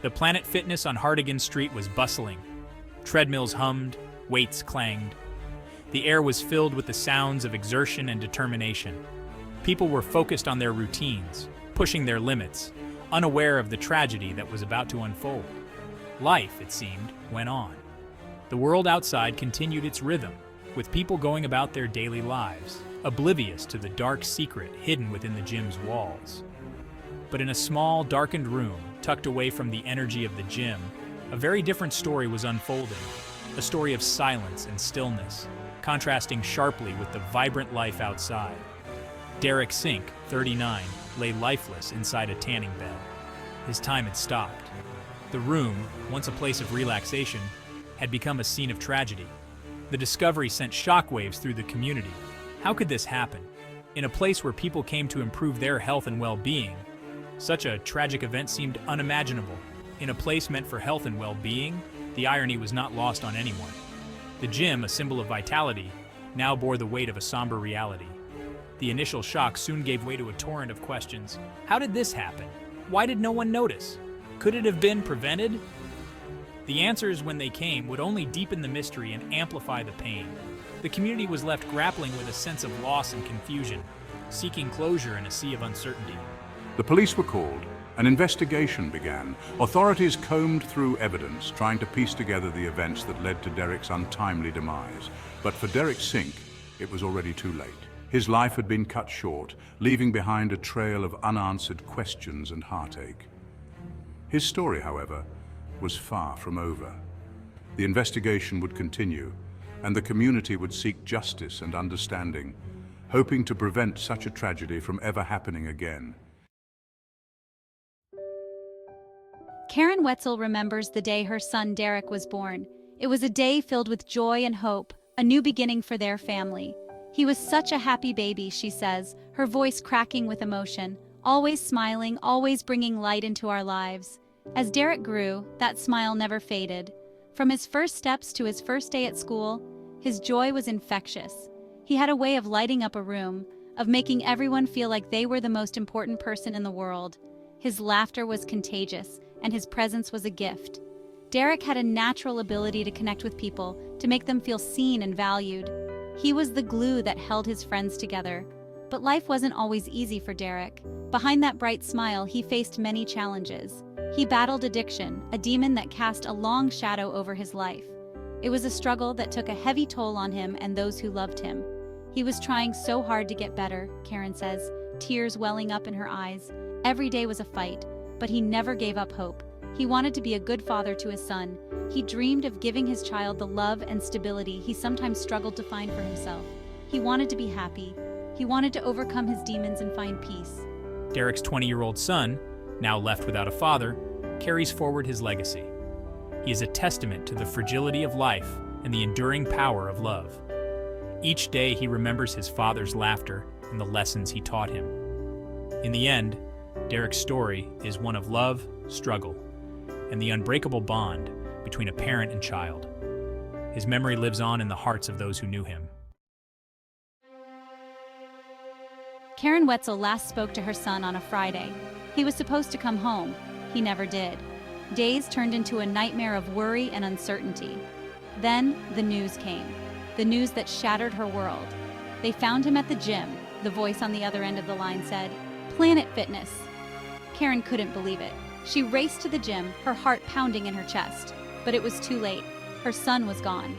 The Planet Fitness on Hardigan Street was bustling. Treadmills hummed, weights clanged. The air was filled with the sounds of exertion and determination. People were focused on their routines, pushing their limits, unaware of the tragedy that was about to unfold. Life, it seemed, went on. The world outside continued its rhythm, with people going about their daily lives, oblivious to the dark secret hidden within the gym's walls. But in a small, darkened room, tucked away from the energy of the gym, a very different story was unfolding. A story of silence and stillness, contrasting sharply with the vibrant life outside. Derek Sink, 39, lay lifeless inside a tanning bed. His time had stopped. The room, once a place of relaxation, had become a scene of tragedy. The discovery sent shockwaves through the community. How could this happen? In a place where people came to improve their health and well-being, such a tragic event seemed unimaginable. In a place meant for health and well-being, the irony was not lost on anyone. The gym, a symbol of vitality, now bore the weight of a somber reality. The initial shock soon gave way to a torrent of questions. How did this happen? Why did no one notice? Could it have been prevented? The answers, when they came, would only deepen the mystery and amplify the pain. The community was left grappling with a sense of loss and confusion, seeking closure in a sea of uncertainty. The police were called. An investigation began. Authorities combed through evidence, trying to piece together the events that led to Derek's untimely demise. But for Derek Sink, it was already too late. His life had been cut short, leaving behind a trail of unanswered questions and heartache. His story, however, was far from over. The investigation would continue, and the community would seek justice and understanding, hoping to prevent such a tragedy from ever happening again. Karen Wetzel remembers the day her son Derek was born. It was a day filled with joy and hope, a new beginning for their family. He was such a happy baby, she says, her voice cracking with emotion, always smiling, always bringing light into our lives. As Derek grew, that smile never faded. From his first steps to his first day at school, his joy was infectious. He had a way of lighting up a room, of making everyone feel like they were the most important person in the world. His laughter was contagious, and his presence was a gift. Derek had a natural ability to connect with people, to make them feel seen and valued. He was the glue that held his friends together. But life wasn't always easy for Derek. Behind that bright smile, he faced many challenges. He battled addiction, a demon that cast a long shadow over his life. It was a struggle that took a heavy toll on him and those who loved him. He was trying so hard to get better, Karen says, tears welling up in her eyes. Every day was a fight, but he never gave up hope. He wanted to be a good father to his son. He dreamed of giving his child the love and stability he sometimes struggled to find for himself. He wanted to be happy. He wanted to overcome his demons and find peace. Derek's 20-year-old son, now left without a father, carries forward his legacy. He is a testament to the fragility of life and the enduring power of love. Each day he remembers his father's laughter and the lessons he taught him. In the end, Derek's story is one of love, struggle, and the unbreakable bond between a parent and child. His memory lives on in the hearts of those who knew him. Karen Wetzel last spoke to her son on a Friday. He was supposed to come home. He never did. Days turned into a nightmare of worry and uncertainty. Then the news came. The news that shattered her world. They found him at the gym. The voice on the other end of the line said, "Planet Fitness." Karen couldn't believe it. She raced to the gym, her heart pounding in her chest. But it was too late. Her son was gone.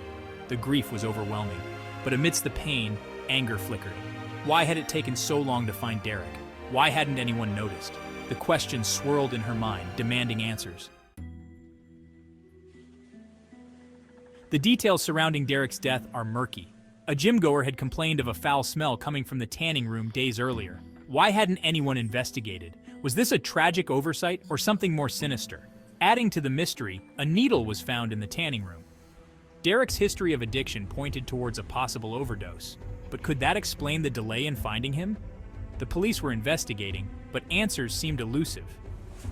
The grief was overwhelming, but amidst the pain, anger flickered. Why had it taken so long to find Derek? Why hadn't anyone noticed? The questions swirled in her mind, demanding answers. The details surrounding Derek's death are murky. A gym-goer had complained of a foul smell coming from the tanning room days earlier. Why hadn't anyone investigated? Was this a tragic oversight or something more sinister? Adding to the mystery, a needle was found in the tanning room. Derek's history of addiction pointed towards a possible overdose. But could that explain the delay in finding him? The police were investigating, but answers seemed elusive.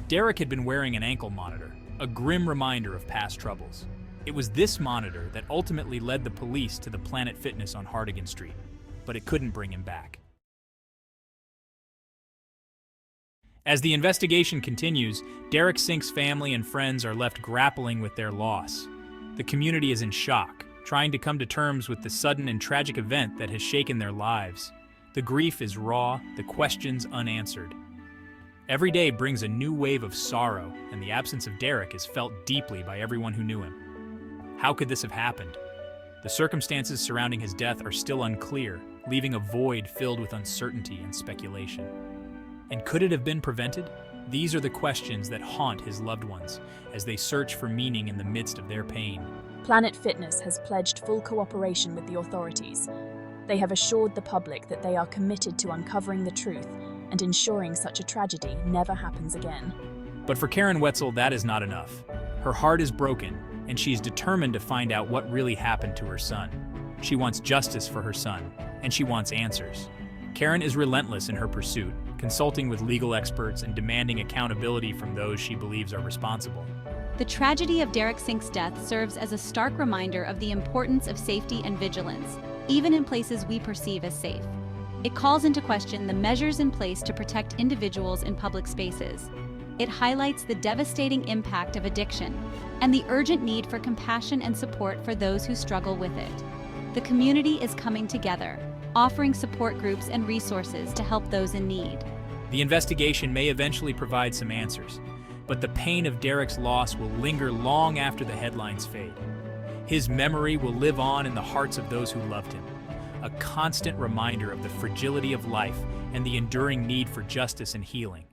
Derek had been wearing an ankle monitor, a grim reminder of past troubles. It was this monitor that ultimately led the police to the Planet Fitness on Hardigan Street, but it couldn't bring him back. As the investigation continues, Derek Sink's family and friends are left grappling with their loss. The community is in shock, trying to come to terms with the sudden and tragic event that has shaken their lives. The grief is raw, the questions unanswered. Every day brings a new wave of sorrow, and the absence of Derek is felt deeply by everyone who knew him. How could this have happened? The circumstances surrounding his death are still unclear, leaving a void filled with uncertainty and speculation. And could it have been prevented? These are the questions that haunt his loved ones as they search for meaning in the midst of their pain. Planet Fitness has pledged full cooperation with the authorities. They have assured the public that they are committed to uncovering the truth and ensuring such a tragedy never happens again. But for Karen Wetzel, that is not enough. Her heart is broken, and she's determined to find out what really happened to her son. She wants justice for her son, and she wants answers. Karen is relentless in her pursuit, consulting with legal experts and demanding accountability from those she believes are responsible. The tragedy of Derek Sink's death serves as a stark reminder of the importance of safety and vigilance, even in places we perceive as safe. It calls into question the measures in place to protect individuals in public spaces. It highlights the devastating impact of addiction and the urgent need for compassion and support for those who struggle with it. The community is coming together, offering support groups and resources to help those in need. The investigation may eventually provide some answers, but the pain of Derek's loss will linger long after the headlines fade. His memory will live on in the hearts of those who loved him, a constant reminder of the fragility of life and the enduring need for justice and healing.